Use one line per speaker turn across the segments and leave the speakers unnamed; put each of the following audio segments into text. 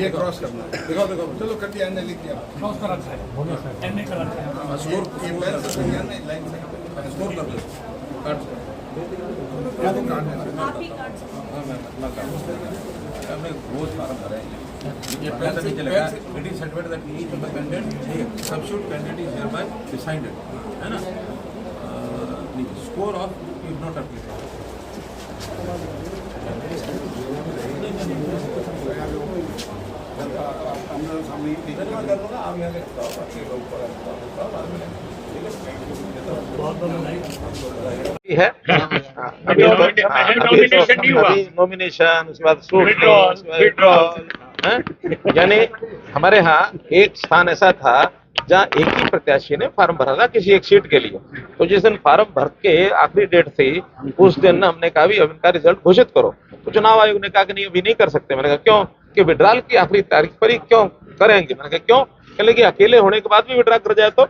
ये क्रॉस करना है। दिखाओ दिखाओ, चलो कर दिया, एन लिख दिया।
क्रॉस का रखा है, एन का रखा है।
स्कोर ये पेन से सही है ना, लाइन से स्कोर कर दो, काट दो। ये तो काट देना।
आप ही काट सकते हैं।
हाँ मैं काट दूँ। हमने रोज फार्म भरा है। ये पेन से चलेगा। It is certified that each of the candidate substitute candidate is hereby decided, है ना। Score of is not applicable.
है अभी नॉमिनेशन, उसके बाद विड्रॉल, यानी हमारे यहाँ एक स्थान ऐसा था जहाँ एक ही प्रत्याशी ने फार्म भरा था किसी एक सीट के लिए। तो जिस दिन फार्म भर के आखिरी डेट थी उस दिन हमने कहा भी अब इनका रिजल्ट घोषित करो। तो चुनाव आयोग ने कहा कि नहीं अभी नहीं कर सकते। मैंने कहा क्यों, कि विड्रॉल की आखिरी तारीख पर ही क्यों करेंगे। मैंने कहा क्यों, कहले कि अकेले होने के बाद भी विड्रॉ कर जाए तो।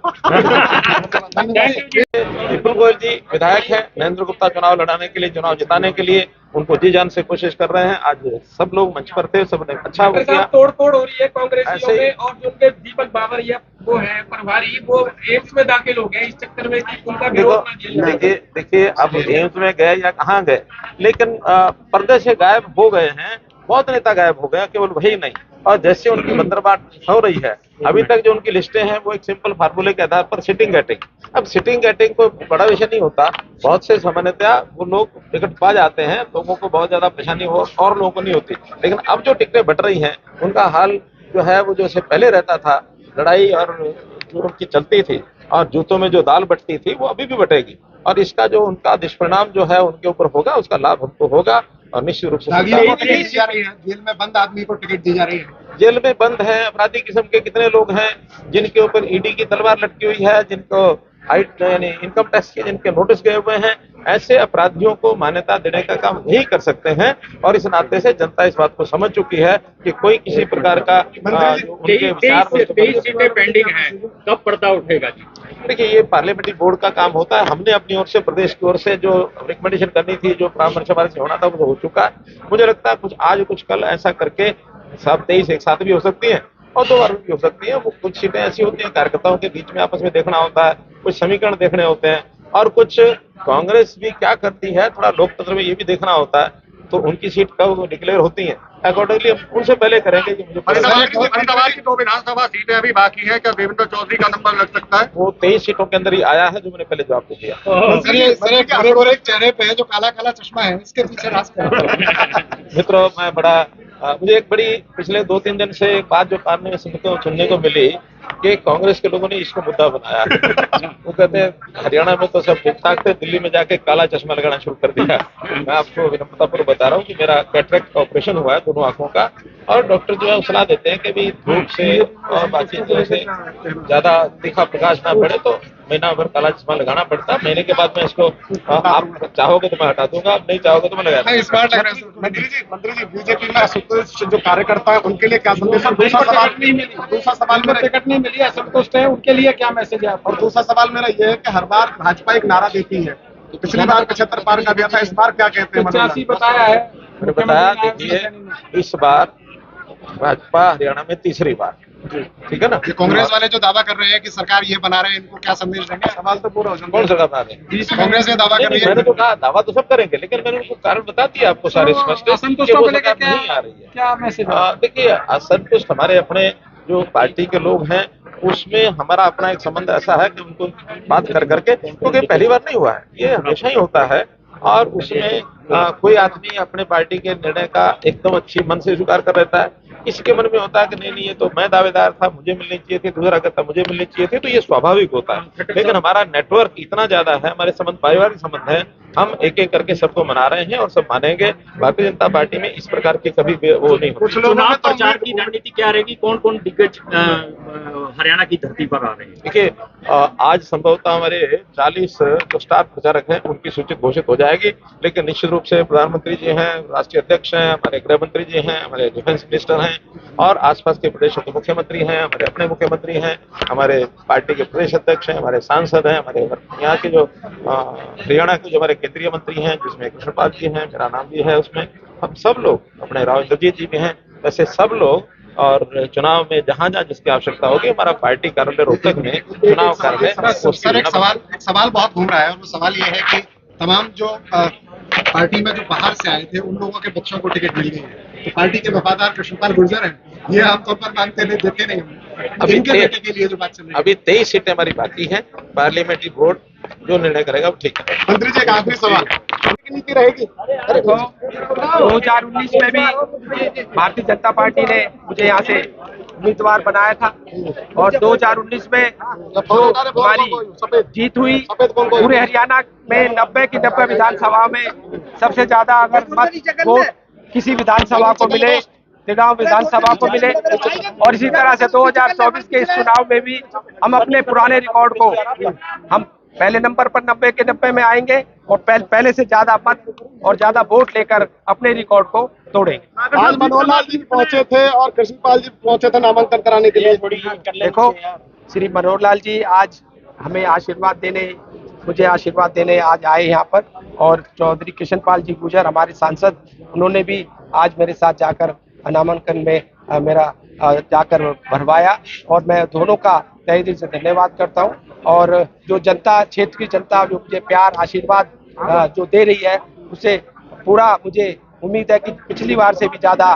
विपुल गोयल जी विधायक हैं, नरेंद्र गुप्ता चुनाव लड़ाने के लिए, चुनाव जिताने के लिए उनको जी जान से कोशिश कर रहे हैं। आज सब लोग मंच पर थे, सबने अच्छा किया।
तोड़ हो रही है कांग्रेसियों में, और जो उनके दीपक बावरिया वो है प्रभारी, वो एम्स में दाखिल हो गए इस चक्कर में कि उनका विरोध ना झेलना।
देखिए अब एम्स में गए या कहाँ गए, लेकिन पर्दे से गायब हो गए हैं। बहुत नेता गायब हो गया, केवल वही नहीं। और जैसे उनकी बंदरबाट हो रही है, अभी तक जो उनकी लिस्टें हैं वो एक सिंपल फार्मूले के आधार पर सिटिंग गेटिंग। अब सिटिंग गेटिंग कोई बड़ा विषय नहीं होता। बहुत से सामान्यतया वो लोग टिकट पा जाते हैं, लोगों को बहुत ज्यादा परेशानी हो और लोगों को नहीं होती। लेकिन अब जो टिकटें बट रही हैं उनका हाल जो है वो जैसे पहले रहता था, लड़ाई और जो उनकी चलती थी और जूतों में जो दाल बटती थी वो अभी भी बटेगी। और इसका जो उनका दुष्परिणाम जो है उनके ऊपर होगा, उसका लाभ हमको होगा। और निश्चित रूप से
जेल में बंद आदमी को टिकट दी जा रही है।
जेल में बंद है अपराधी किस्म के कितने लोग हैं जिनके ऊपर ईडी की तलवार लटकी हुई है, जिनको हाइट यानी इनकम टैक्स के जिनके नोटिस गए हुए हैं। ऐसे अपराधियों को मान्यता देने का काम नहीं कर सकते हैं। और इस नाते से जनता इस बात को समझ चुकी है कि कोई किसी प्रकार का उनके विचार
सीटें पेंडिंग है, कब पर्दा उठेगा जी?
देखिए ये पार्लियामेंट्री बोर्ड का काम होता है। हमने अपनी ओर से, प्रदेश की ओर से जो रिकमेंडेशन करनी थी, जो परामर्श हमारे से होना था वो हो चुका है। मुझे लगता है कुछ आज कुछ कल ऐसा करके सब 23 एक साथ भी हो सकती है और 2 बार भी हो सकती है। वो कुछ सीटें ऐसी होती हैं कार्यकर्ताओं के बीच में आपस में देखना होता है, कुछ समीकरण देखने होते हैं, और कुछ कांग्रेस भी क्या करती है थोड़ा लोकतंत्र में ये भी देखना होता है। तो उनकी सीट कब डिक्लेयर होती है अकॉर्डिंगली हम उनसे पहले करेंगे कि मुझे
की 2 विधानसभा सीटें अभी बाकी है, क्या देवेंद्र चौधरी का नंबर लग सकता है?
वो 23 सीटों के अंदर ही आया है जो मैंने पहले जवाब दे दिया।
गोरे चेहरे पे जो काला काला चश्मा है इसके पीछे राज कर।
मित्रों मैं मुझे एक बड़ी पिछले 2-3 दिन से एक बात जो कान में सुनने को मिली कि कांग्रेस के लोगों ने इसको मुद्दा बनाया। वो कहते हैं हरियाणा में तो सब ठीक ठाक थे, दिल्ली में जाके काला चश्मा लगाना शुरू कर दिया। मैं आपको विनम्रतापूर्वक बता रहा हूँ कि मेरा कैटरेक्ट का ऑपरेशन हुआ है दोनों आंखों का, और डॉक्टर जो है वो सलाह देते हैं कि भी धूप से और बाकी चीजों से ज्यादा तीखा प्रकाश ना पड़े तो महीना भर काला चश्मा लगाना पड़ता है। महीने के बाद मैं इसको आप चाहोगे तो मैं हटा दूंगा, आप नहीं चाहोगे तो मैं लगा दूंगा।
इस बार लग रहा है मंत्री जी बीजेपी में असंतुष्ट जो कार्यकर्ता है उनके लिए क्या संदेश है? दूसरा सवाल मेरा टिकट नहीं मिली, असंतुष्ट है, उनके लिए क्या मैसेज है? और दूसरा सवाल मेरा ये है कि हर बार भाजपा एक नारा देती है, पिछली बार 75 पार का दिया था, इस बार क्या कहते हैं?
85 बताया है।
मैंने बताया देखिए इस बार भाजपा हरियाणा में तीसरी बार, ठीक है ना।
कांग्रेस वाले जो दावा कर रहे हैं कि सरकार ये बना रहे हैं, इनको क्या संदेश देंगे? सवाल तो पूरा हो जाए।
कौन सा बना रहे हैं?
कांग्रेस ने दावा कर रही है।
मैंने तो कहा दावा तो सब करेंगे, लेकिन मैंने उनको कारण बता दिया आपको सारे स्पष्ट कि वो सरकार नहीं आ रही है।
क्या मैसेज?
देखिए असंतुष्ट हमारे अपने जो पार्टी के लोग हैं उसमें हमारा अपना एक संबंध ऐसा है कि उनको बात कर करके, क्योंकि पहली बार नहीं हुआ है, ये हमेशा ही होता है। और उसमें कोई आदमी अपने पार्टी के निर्णय का एकदम अच्छी मन से स्वीकार कर लेता है, किसी के मन में होता है कि नहीं ये तो मैं दावेदार था, मुझे मिलनी चाहिए थी, दूसरा कहता मुझे मिलनी चाहिए थी, तो ये स्वाभाविक होता है। लेकिन हमारा नेटवर्क इतना ज्यादा है, हमारे संबंध पारिवारिक संबंध है, हम एक एक करके सबको मना रहे हैं और सब मानेंगे। भारतीय जनता पार्टी में इस प्रकार की कभी वो नहीं होती।
चुनाव प्रचार की रणनीति क्या रहेगी? कौन कौन दिग्गज हरियाणा की धरती पर आ रहे हैं?
देखिए आज संभवतः हमारे 40 जो स्टार प्रचारक हैं उनकी सूची घोषित हो जाएगी, लेकिन निश्चित रूप से प्रधानमंत्री जी हैं, राष्ट्रीय अध्यक्ष हैं, हमारे गृह मंत्री जी हैं, हमारे डिफेंस मिनिस्टर हैं, और आसपास के प्रदेशों के मुख्यमंत्री हैं, हमारे अपने मुख्यमंत्री हैं, हमारे पार्टी के प्रदेश अध्यक्ष हैं, हमारे सांसद हैं, हमारे यहाँ के जो हरियाणा के जो हमारे केंद्रीय मंत्री हैं जिसमें कृष्णपाल जी हैं, मेरा नाम भी है उसमें, हम सब लोग, अपने राव इंद्रजीत जी भी हैं, वैसे सब लोग और चुनाव में जहां जहां जिसकी आवश्यकता होगी हमारा पार्टी कार्यालय रोहतक में चुनाव कार्यालय
सर एक सवाल बहुत घूम रहा है, और वो सवाल ये है कि तमाम जो पार्टी में जो बाहर से आए थे उन लोगों के बच्चों को टिकट मिल गई है, तो पार्टी के वफादार कृष्णपाल गुर्जर हैं, ये आमतौर पर मांगते नहीं, देते नहीं होंगे।
अभी
इनके बेटे के लिए जो बात चल रही है,
अभी 23 सीटें हमारी बाकी हैं। पार्लियामेंट्री बोर्ड जो निर्णय करेगा वो ठीक है।
मंत्री जी एक आखिरी सवाल, नीति रहेगी? अरे
2019 में भी भारतीय जनता पार्टी ने मुझे यहाँ से उम्मीदवार बनाया था, और 2019 में जो हमारी जीत हुई पूरे हरियाणा में 90 की 90 विधानसभा में सबसे ज्यादा अगर मत वोट किसी विधानसभा को मिले, तिगांव विधानसभा को मिले, और इसी तरह से 2024 के इस चुनाव में भी हम अपने पुराने रिकॉर्ड को हम पहले नंबर पर 90 के 90 में आएंगे और पहले से ज्यादा मत और ज्यादा वोट लेकर अपने रिकॉर्ड को तोड़ेंगे।
आज मनोहर लाल जी पहुंचे थे और कृष्णपाल जी पहुंचे थे नामांकन कराने के लिए।
देखो, श्री मनोहर लाल जी आज हमें मुझे आशीर्वाद देने आज आए यहाँ पर, और चौधरी कृष्णपाल जी गुर्जर हमारे सांसद, उन्होंने भी आज मेरे साथ जाकर नामांकन में मेरा जाकर भरवाया, और मैं दोनों का तहे दिल से धन्यवाद करता हूँ। और जो जनता, क्षेत्र की जनता जो मुझे प्यार आशीर्वाद जो दे रही है, उससे पूरा मुझे उम्मीद है कि पिछली बार से भी ज्यादा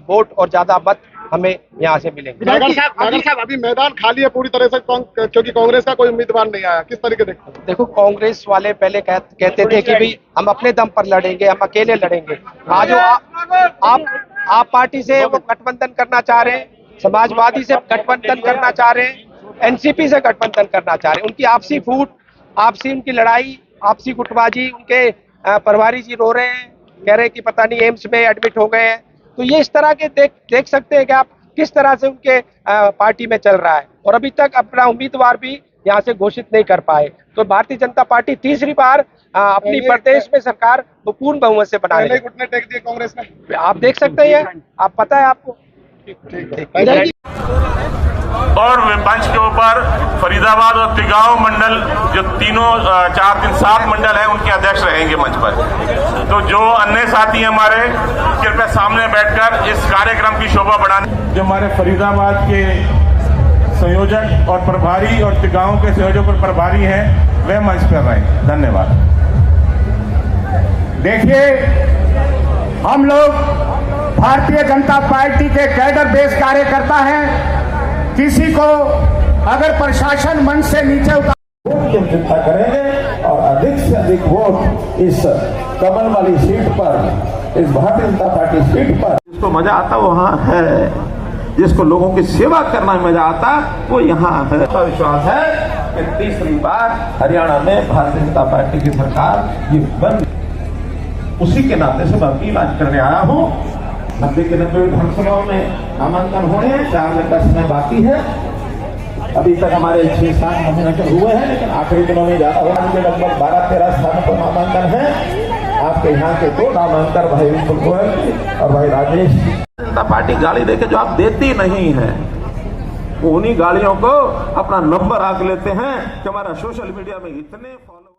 वोट और ज्यादा मत हमें यहाँ से मिलेंगे।
नागर साहब अभी मैदान खाली है पूरी तरह से, क्योंकि कांग्रेस का कोई उम्मीदवार नहीं आया, किस तरीके देखते हैं?
देखो, कांग्रेस वाले पहले कहते थे कि भाई हम अपने दम पर लड़ेंगे, हम अकेले लड़ेंगे। आज आप पार्टी से वो गठबंधन करना चाह रहे हैं, समाजवादी से गठबंधन करना चाह रहे हैं, एनसीपी से गठबंधन करना चाह रहे हैं। उनकी आपसी फूट, आपसी उनकी लड़ाई, आपसी गुटबाजी, उनके प्रभारी जी रो रहे हैं, कह रहे हैं कि पता नहीं एम्स में एडमिट हो गए हैं। तो ये इस तरह के देख सकते हैं कि आप किस तरह से उनके पार्टी में चल रहा है, और अभी तक अपना उम्मीदवार भी यहाँ से घोषित नहीं कर पाए। तो भारतीय जनता पार्टी तीसरी बार अपनी प्रदेश में सरकार पूर्ण बहुमत से बना रही है।
घुटने टेक दिए कांग्रेस ने,
आप देख सकते हैं, आप पता है आपको।
और विपक्ष के ऊपर फरीदाबाद और तिगांव मंडल, जो तीनों 7 मंडल हैं, उनके अध्यक्ष रहेंगे मंच पर। तो जो अन्य साथी हमारे, कृपया सामने बैठकर इस कार्यक्रम की शोभा बढ़ाने। जो हमारे फरीदाबाद के संयोजक और प्रभारी और तिगांव के संयोजक और प्रभारी हैं, वे मंच पर रहें। धन्यवाद।
देखिए, हम लोग भारतीय जनता पार्टी के कैडर बेस कार्यकर्ता हैं। किसी को अगर प्रशासन मंच से नीचे
वोट चिंता करेंगे और अधिक से अधिक वोट इस कमल वाली सीट पर, इस भारतीय जनता पार्टी सीट पर जिसको मजा आता वहाँ है, जिसको लोगों की सेवा करना में मजा आता वो यहाँ है। विश्वास है कि तीसरी बार हरियाणा में भारतीय जनता पार्टी की सरकार ये बन, उसी के नाते से मैं अपील आज करने आया हूँ। 90 के 90 विधानसभाओं में नामांकन होने हैं, 4 दिन का समय बाकी है। अभी तक हमारे 6-7 नामांकन हुए हैं, लेकिन आखिरी दिनों में ज्यादा होगा। लगभग 12-13 स्थानों पर नामांकन है। आपके यहाँ के 2 नामांकन भाई विपुल गोयल और भाई राजेश। जनता पार्टी गाली देके जो आप देती नहीं है, उन्हीं गालियों को अपना नंबर आंक लेते हैं कि हमारा सोशल मीडिया में इतने फॉलो